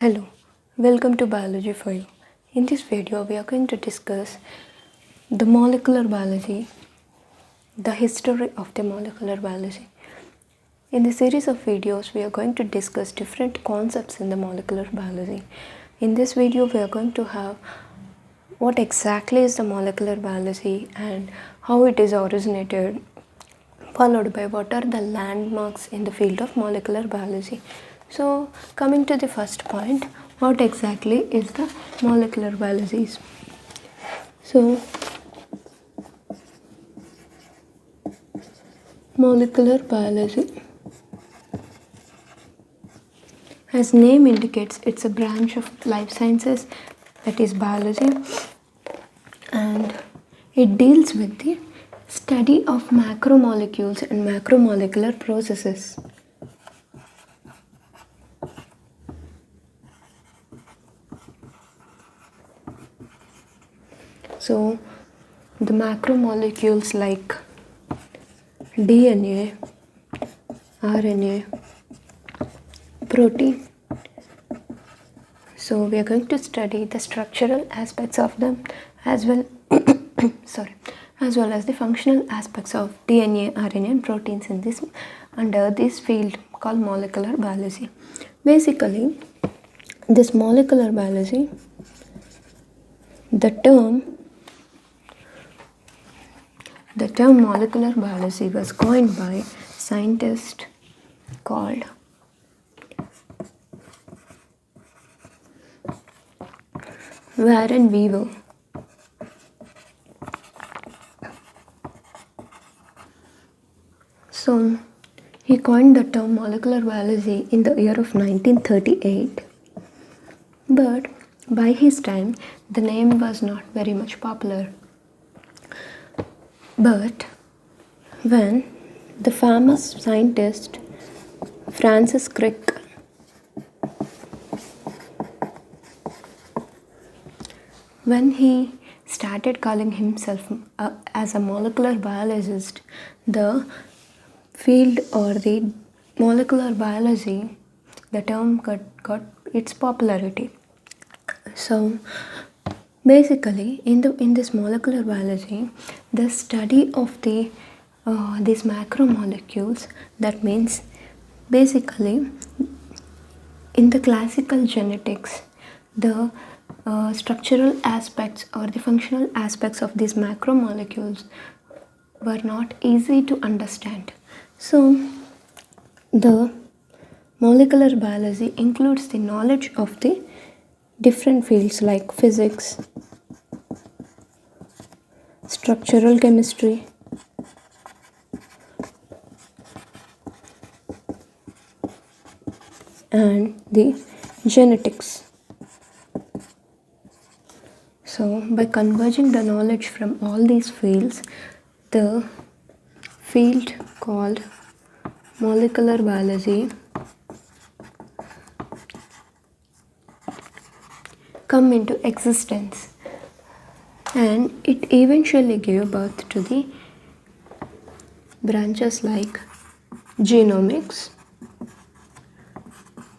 Hello, welcome to Biology for You. In this video, we are going to discuss the molecular biology, the history of the molecular biology. In this series of videos, we are going to discuss different concepts in the molecular biology. In this video, we are going to have what exactly is the molecular biology and how it is originated, followed by what are the landmarks in the field of molecular biology. So, coming to the first point, what exactly is the molecular biology? So, molecular biology, as name indicates, it's a branch of life sciences, that is biology, and it deals with the study of macromolecules and macromolecular processes. So, the macromolecules like DNA, RNA, protein. So, we are going to study the structural aspects of them as well as well as the functional aspects of DNA, RNA and proteins in this under this field called molecular biology. Basically, this molecular biology, the term molecular biology was coined by a scientist called Warren Weaver. So, he coined the term molecular biology in the year of 1938, but by his time the name was not very much popular. But when the famous scientist Francis Crick when he started calling himself as a molecular biologist, the field or the molecular biology, the term got its popularity. So basically, in this molecular biology, the study of these macromolecules, that means basically in the classical genetics, the structural aspects or the functional aspects of these macromolecules were not easy to understand. So, the molecular biology includes the knowledge of the different fields like physics, structural chemistry, and the genetics. So, by converging the knowledge from all these fields, the field called molecular biology come into existence, and it eventually gave birth to the branches like genomics,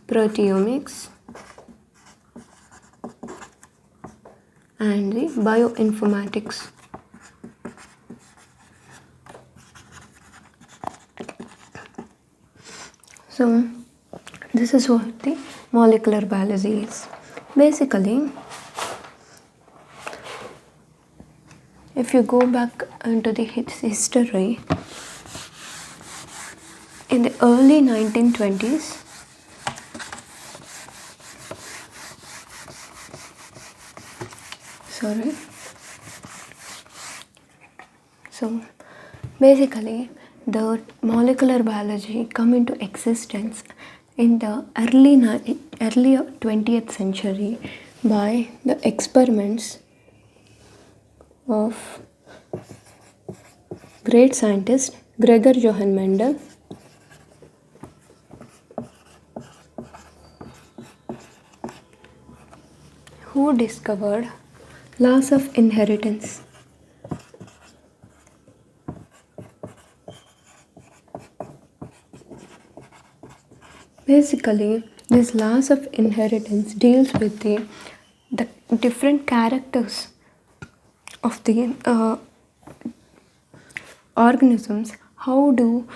proteomics, and the bioinformatics. So, this is what the molecular biology is. Basically, if you go back into the history, in the early 1920s, so basically the molecular biology come into existence in the early 20th century by the experiments of great scientist Gregor Johann Mendel, who discovered laws of inheritance. Basically, This laws of inheritance deals with the different characters of the organisms. How do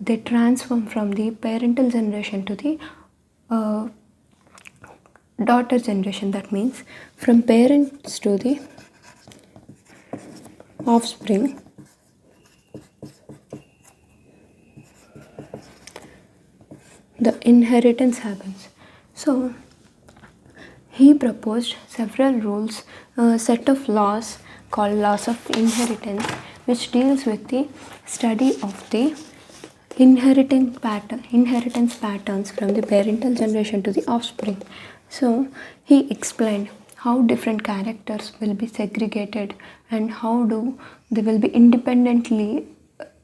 they transform from the parental generation to the uh, daughter generation? That means from parents to the offspring. The inheritance happens. So he proposed several rules, a set of laws called laws of inheritance, which deals with the study of the inheritance patterns from the parental generation to the offspring. So he explained how different characters will be segregated and how do they will be independently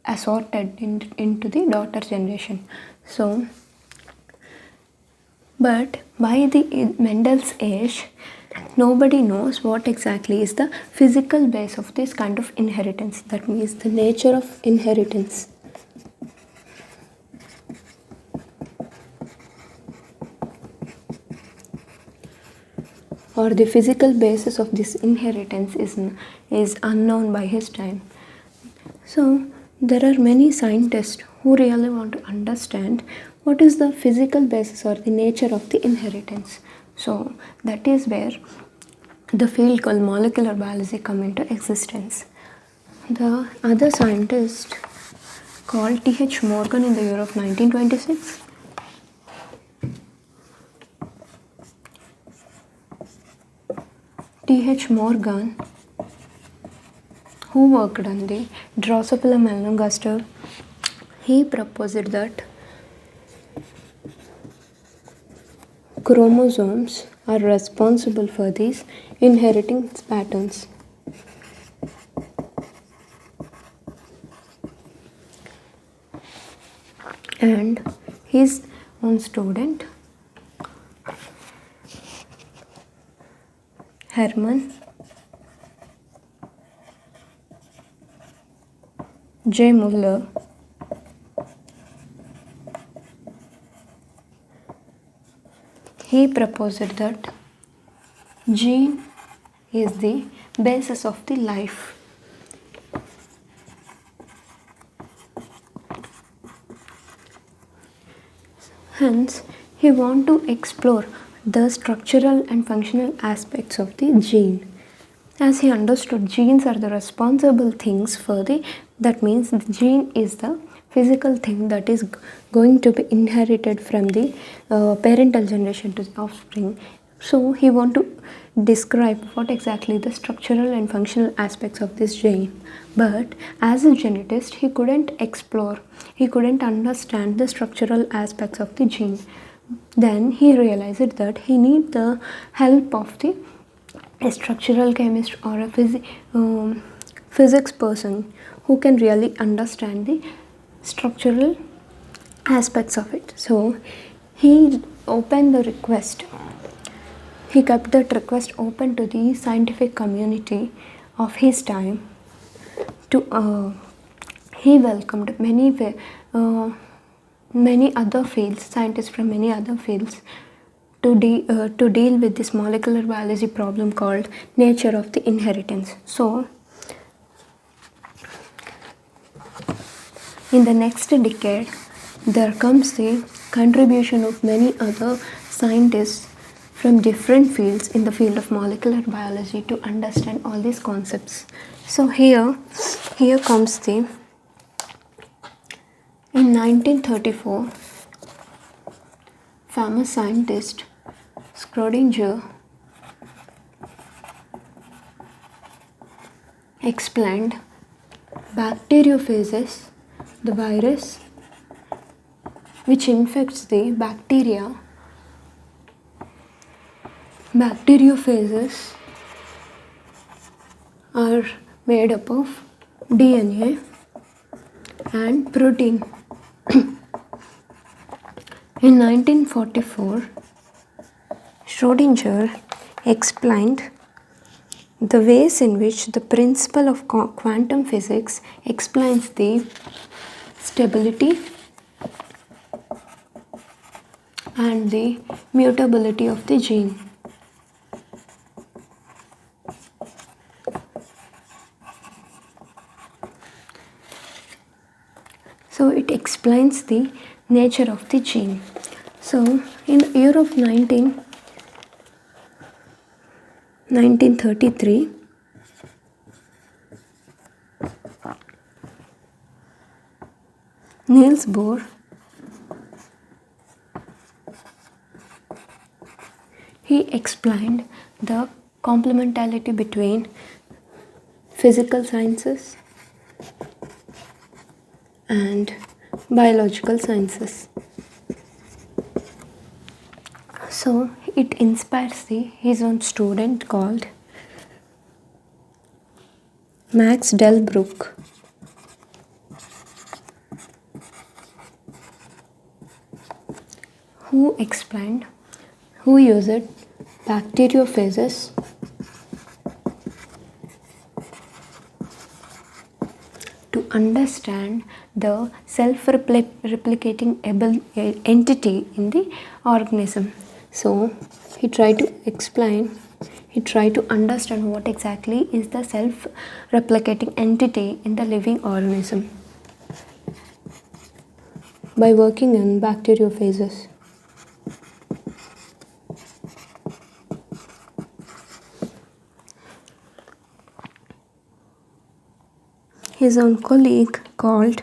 assorted into the daughter generation. So but by the Mendel's age, nobody knows what exactly is the physical base of this kind of inheritance. That means the nature of inheritance. Or the physical basis of this inheritance is unknown by his time. So there are many scientists who really want to understand what is the physical basis or the nature of the inheritance. So that is where the field called molecular biology come into existence. The other scientist called T.H. Morgan in the year of 1926. T.H. Morgan, who worked on the Drosophila melanogaster, he proposed that chromosomes are responsible for these inheritance patterns. And his own student, Herman J. Muller, he proposed that gene is the basis of the life. Hence, he want to explore the structural and functional aspects of the gene. As he understood, genes are the responsible things for that means the gene is the physical thing that is going to be inherited from the parental generation to the offspring. So he want to describe what exactly the structural and functional aspects of this gene. But as a genetist, he couldn't explore, he couldn't understand the structural aspects of the gene. Then he realized that he need the help of a structural chemist or a physics person who can really understand the structural aspects of it. So he opened the request. He kept that request open to the scientific community of his time. He welcomed many other fields, scientists from many other fields, to deal with this molecular biology problem called nature of the inheritance. So in the next decade, there comes the contribution of many other scientists from different fields in the field of molecular biology to understand all these concepts. So here comes in 1934, famous scientist Schrödinger explained bacteriophages, the virus which infects the bacteria. Bacteriophages are made up of DNA and protein. In 1944, Schrödinger explained the ways in which the principle of quantum physics explains the stability and the mutability of the gene. So it explains the nature of the gene. So in the year of 1933, Niels Bohr he explained the complementarity between physical sciences and biological sciences. So it inspires his own student called Max Delbruck, who used bacteriophages to understand the self-replicating entity in the organism. So he tried to understand what exactly is the self-replicating entity in the living organism by working on bacteriophages. His own colleague called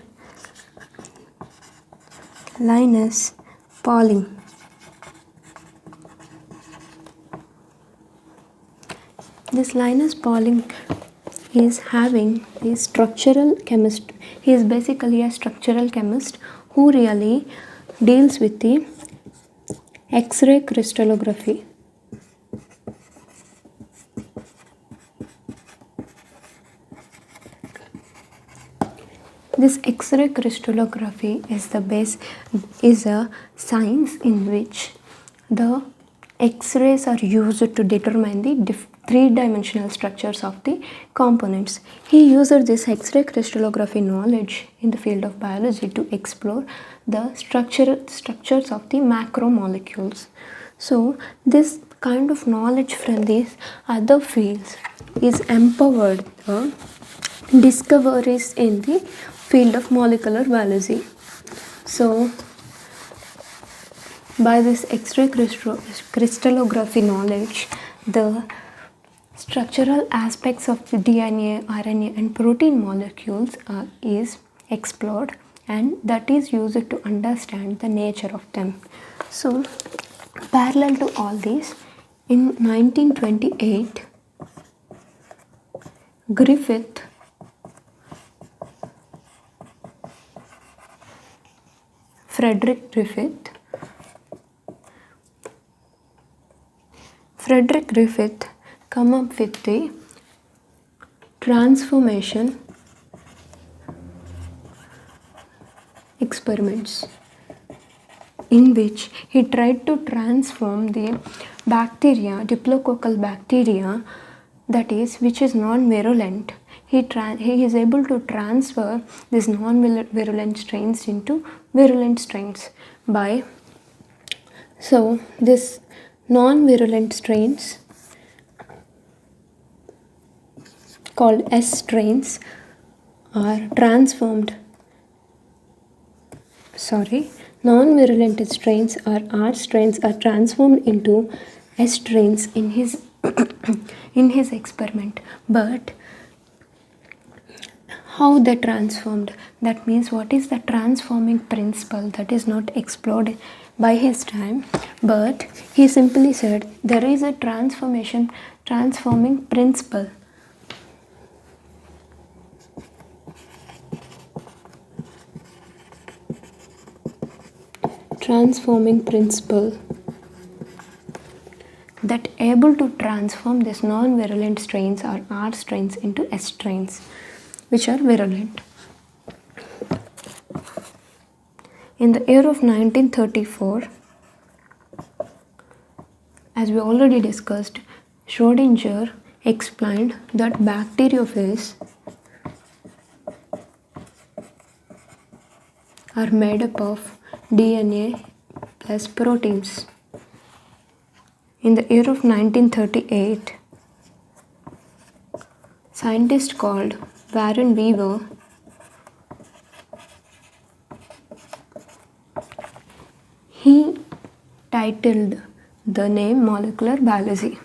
Linus Pauling. This Linus Pauling is having a structural chemist. He is basically a structural chemist who really deals with the X-ray crystallography. This X-ray crystallography is a science in which the X-rays are used to determine the three-dimensional structures of the components. He used this X-ray crystallography knowledge in the field of biology to explore the structures of the macromolecules. So this kind of knowledge from these other fields is empowered the discoveries in the field of molecular biology. So by this X-ray crystallography knowledge, the structural aspects of the DNA, RNA and protein molecules is explored, and that is used to understand the nature of them. So parallel to all this, in 1928, Frederick Griffith come up with the transformation experiments, in which he tried to transform the bacteria, diplococcal bacteria, that is, which is non-virulent. He is able to transfer these non-virulent strains into virulent strains so this non-virulent strains called S strains are transformed. Non-virulent strains or R strains are transformed into S strains in his in his experiment. But how they transformed, that means what is the transforming principle, that is not explored by his time, but he simply said there is a transforming principle. Transforming principle that able to transform these non-virulent strains or R strains into S strains, which are virulent. In the year of 1934, as we already discussed, Schrödinger explained that bacteriophages are made up of DNA as proteins. In the year of 1938, scientist called Warren Weaver he titled the name molecular biology.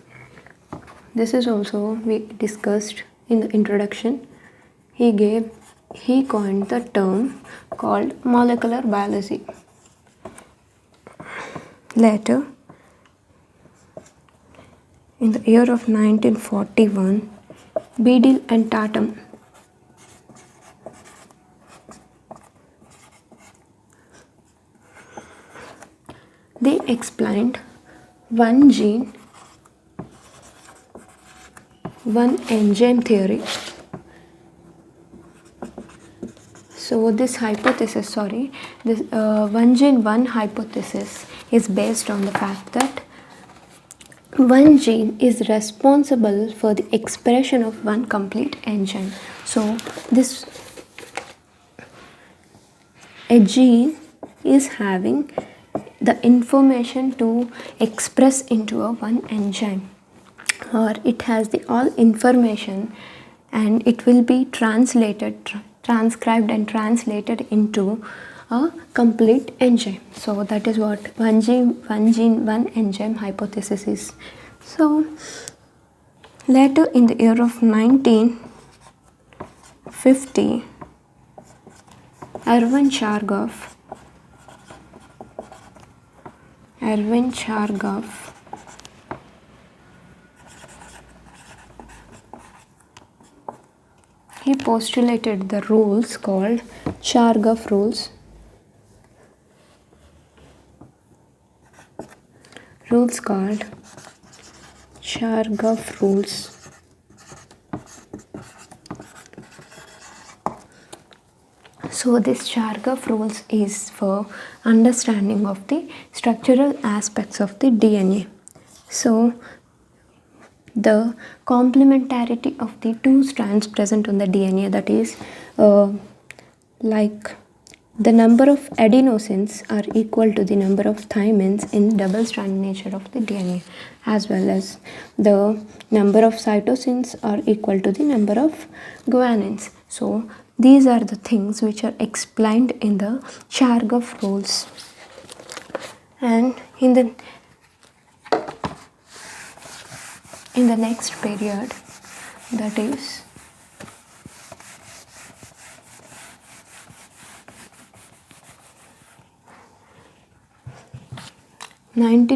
This is also we discussed in the introduction. He coined the term called molecular biology. Later, in the year of 1941, Beadle and Tatum they explained one gene, one enzyme theory. So this one gene, one hypothesis is based on the fact that one gene is responsible for the expression of one complete enzyme. So a gene is having the information to express into a one enzyme, or it has the all information and it will be transcribed and translated into a complete enzyme. So that is what one gene, one enzyme hypothesis is. So later in the year of 1950, Erwin Chargaff he postulated the rules called Chargaff rules. Rules called Chargaff rules. So this Chargaff rules is for understanding of the structural aspects of the DNA. So the complementarity of the two strands present on the DNA, that is like the number of adenosines are equal to the number of thymines in double strand nature of the DNA, as well as the number of cytosines are equal to the number of guanines. So these are the things which are explained in the Chargaff rules. And in the next period, that is in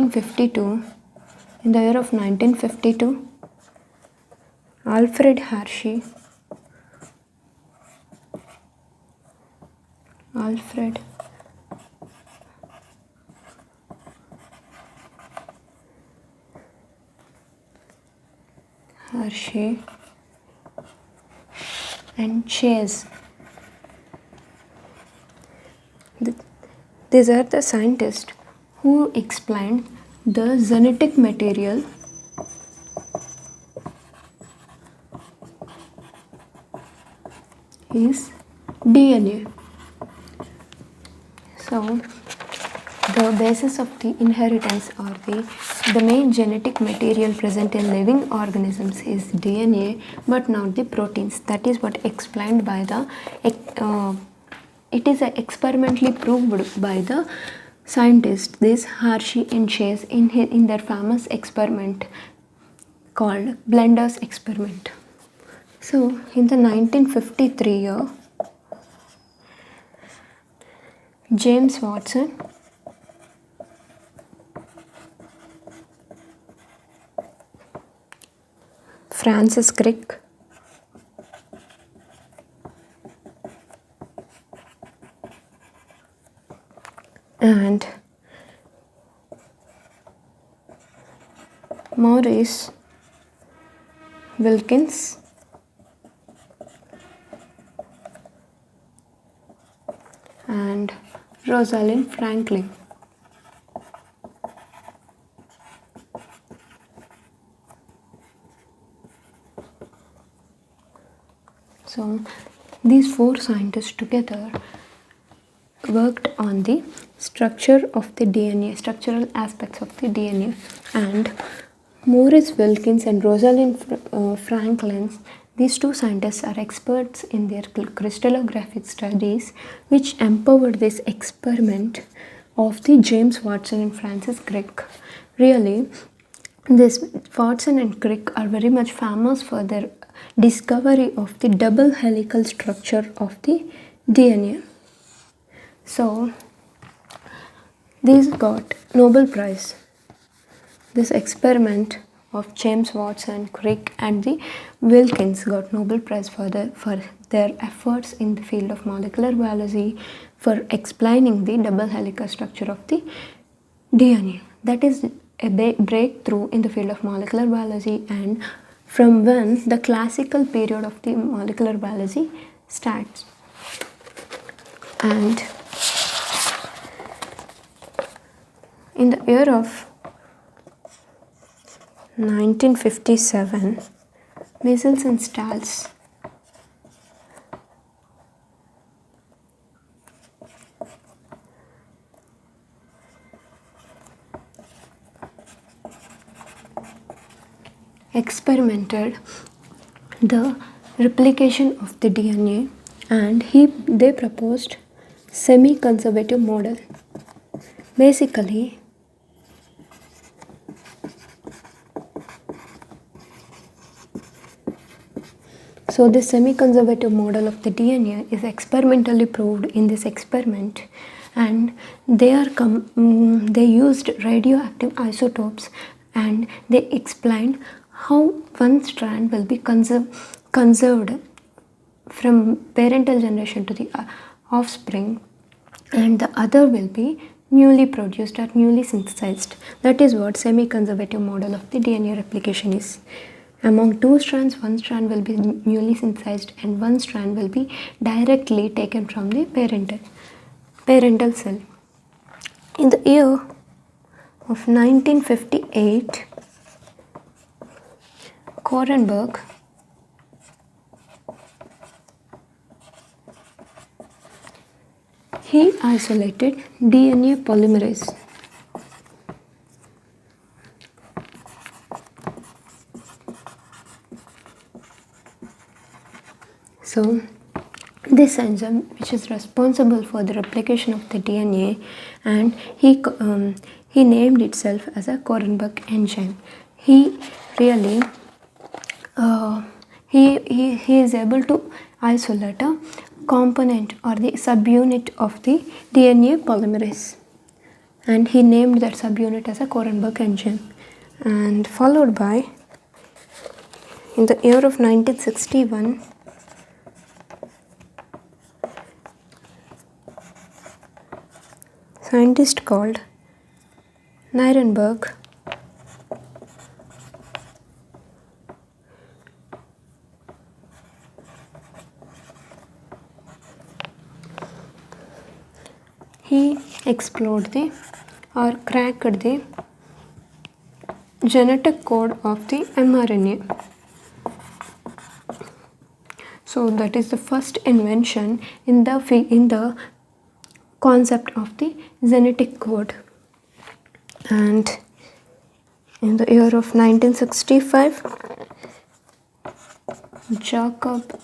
the year of 1952, Alfred Hershey and Chase. These are the scientists who explained the genetic material is DNA. So the basis of the inheritance, or the main genetic material present in living organisms is DNA, but not the proteins. That is what explained by the it is experimentally proved by the scientists, this Hershey and Chase, in their famous experiment called Blender's experiment. So in the 1953 year, James Watson Francis Crick and Maurice Wilkins and Rosalind Franklin. So these four scientists together worked on the structure of the DNA, structural aspects of the DNA. And Maurice Wilkins and Rosalind Franklin, these two scientists are experts in their crystallographic studies, which empowered this experiment of the James Watson and Francis Crick. Really, this Watson and Crick are very much famous for their discovery of the double helical structure of the DNA. So, these got Nobel Prize. This experiment of James Watson, Crick, and the Wilkins got Nobel Prize for their efforts in the field of molecular biology for explaining the double helical structure of the DNA. That is a breakthrough in the field of molecular biology, and from when the classical period of the molecular biology starts. And in the year of 1957, Measles and Stals experimented the replication of the DNA, and they proposed semi-conservative model. Basically, so this semi-conservative model of the DNA is experimentally proved in this experiment, and they used radioactive isotopes, and they explained how one strand will be conserved from parental generation to the offspring, and the other will be newly produced or newly synthesized. That is what semi-conservative model of the DNA replication is. Among two strands, one strand will be newly synthesized and one strand will be directly taken from the parental cell. In the year of 1958, Korenberg he isolated DNA polymerase. So, this enzyme, which is responsible for the replication of the DNA, and he named itself as a Korenberg enzyme. He really he is able to isolate a component or the subunit of the DNA polymerase, and he named that subunit as a Korenberg enzyme. And followed by, in the year of 1961, scientist called Nirenberg he explored or cracked the genetic code of the mRNA. So that is the first invention in the concept of the genetic code. And in the year of 1965, Jacob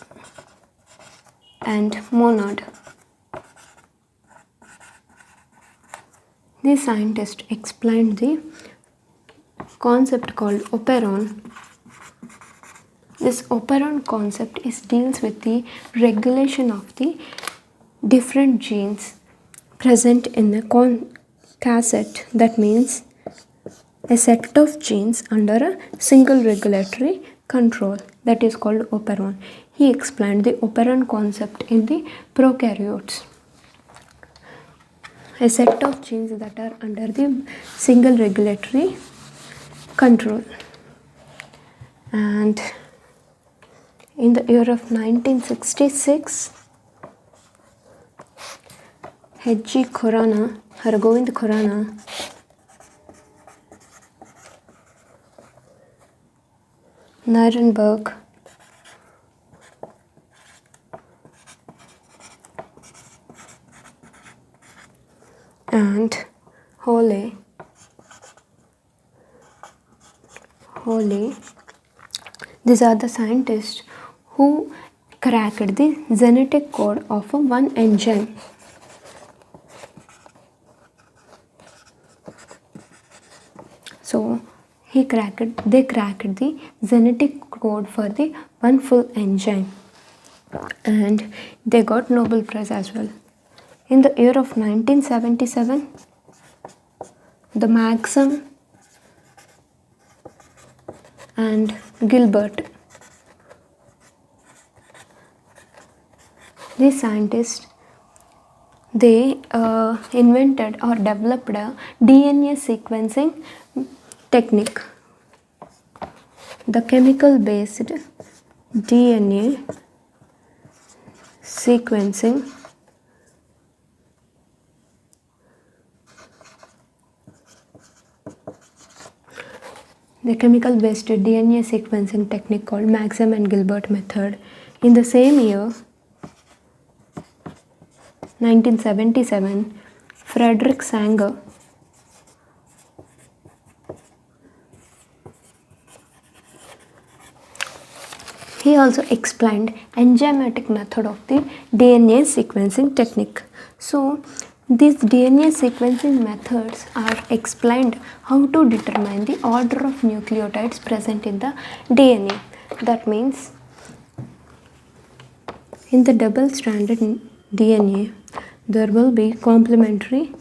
and Monod, the scientist, explained the concept called operon. This operon concept deals with the regulation of the different genes present in the cassette. That means a set of genes under a single regulatory control, that is called operon. He explained the operon concept in the prokaryotes. A set of genes that are under the single regulatory control. And in the year of 1966, H.G. Khorana, Hargobind Khorana, Nirenberg, Hoyle. These are the scientists who cracked the genetic code of one enzyme. So they cracked the genetic code for the one full enzyme, and they got Nobel Prize as well. In the year of 1977, the Maxim and Gilbert, these scientists, they invented or developed a DNA sequencing technique. The chemical based DNA sequencing technique called Maxim and Gilbert method. In the same year, 1977, Frederick Sanger he also explained enzymatic method of the DNA sequencing technique. So these DNA sequencing methods are explained how to determine the order of nucleotides present in the DNA. That means in the double-stranded DNA, there will be complementary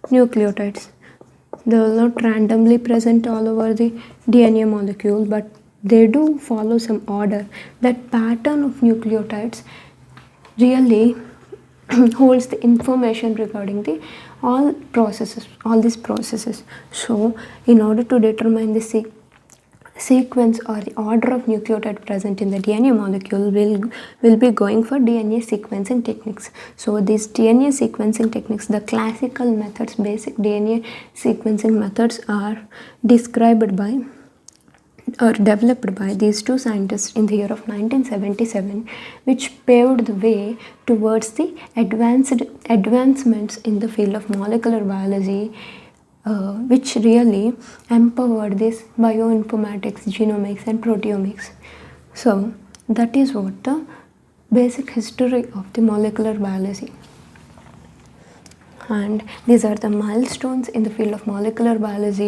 nucleotides. They will not randomly present all over the DNA molecule, but they do follow some order. That pattern of nucleotides really holds the information regarding the all these processes. So in order to determine the sequence or the order of nucleotide present in the DNA molecule, will be going for DNA sequencing techniques. So these DNA sequencing techniques, the classical methods, basic DNA sequencing methods are described by or developed by these two scientists in the year of 1977, which paved the way towards the advancements in the field of molecular biology, which really empowered this bioinformatics, genomics and proteomics. So that is what the basic history of the molecular biology. And these are the milestones in the field of molecular biology.